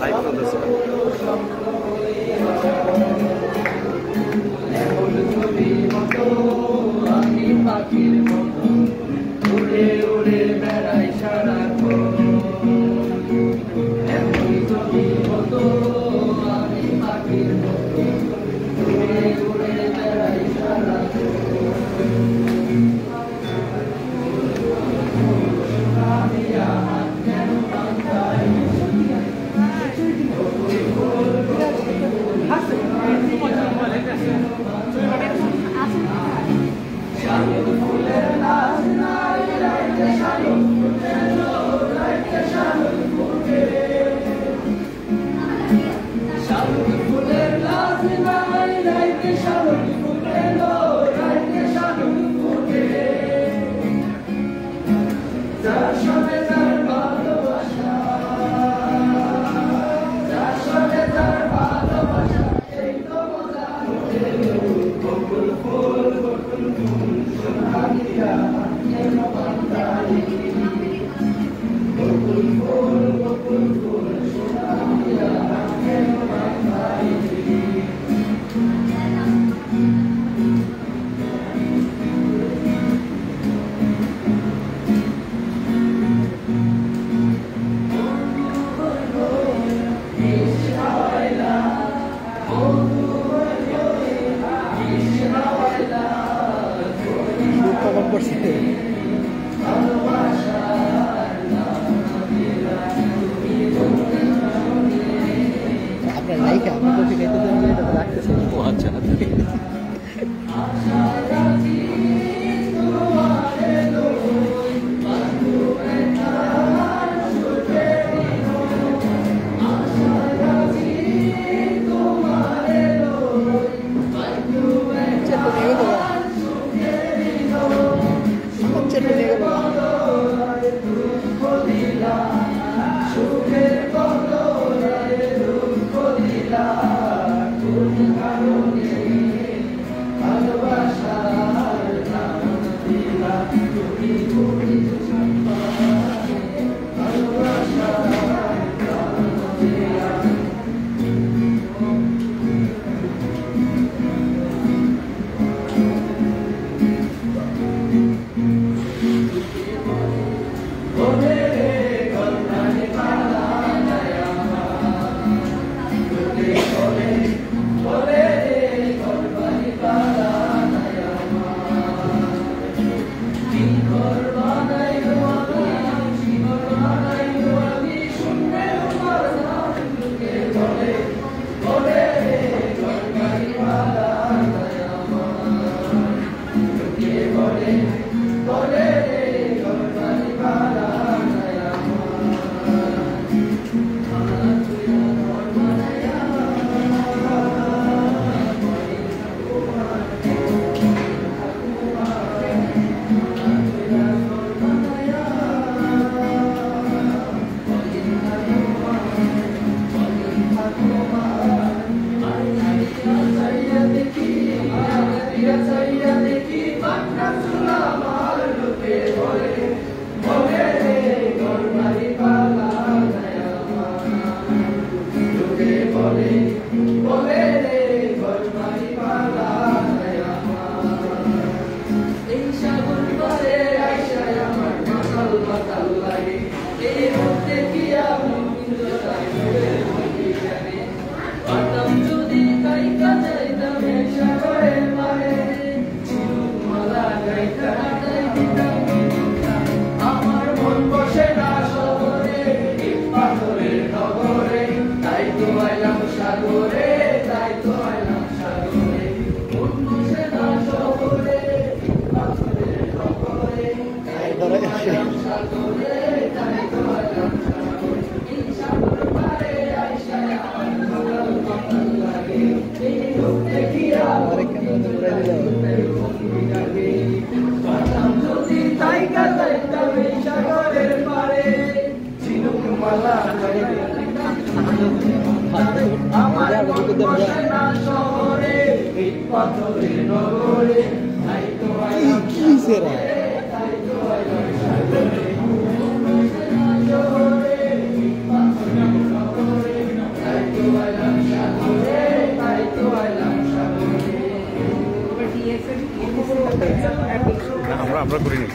Live চলতেছে। পাখির মতো উড়ে উড়ে বেড়াই সারাক্ষণ, এমন ছবি মতো আমি পাখির মতো উড়ে উড়ে বেড়াই সারাক্ষণ। আমি আমার কেন মাথায় শালুক ফুলের নাচ নাই রাইতে শালুক ফুটেলো, রাইতে শালুক ফুটে। শালুক ফুলের নাচ নাই রাইতে শালুক ফুটেলো, রাইতে শালুক ফুটে। যার সঙ্গে যার ভালোবাসা, যার সঙ্গে যার ভালোবাসা, এই তো মজা হতে। বকুল ফুল বকুল ফুল সোনালিয়া কেন বান্ধাই, বকুল ফুল বকুল ফুল সোনালিয়া কেন বান্ধাই। আপনার লাইকে আপনার তো শিখাইতে দেন, এটা রাখতেছেন। ও আচ্ছা কি será? না আমরা করিনি।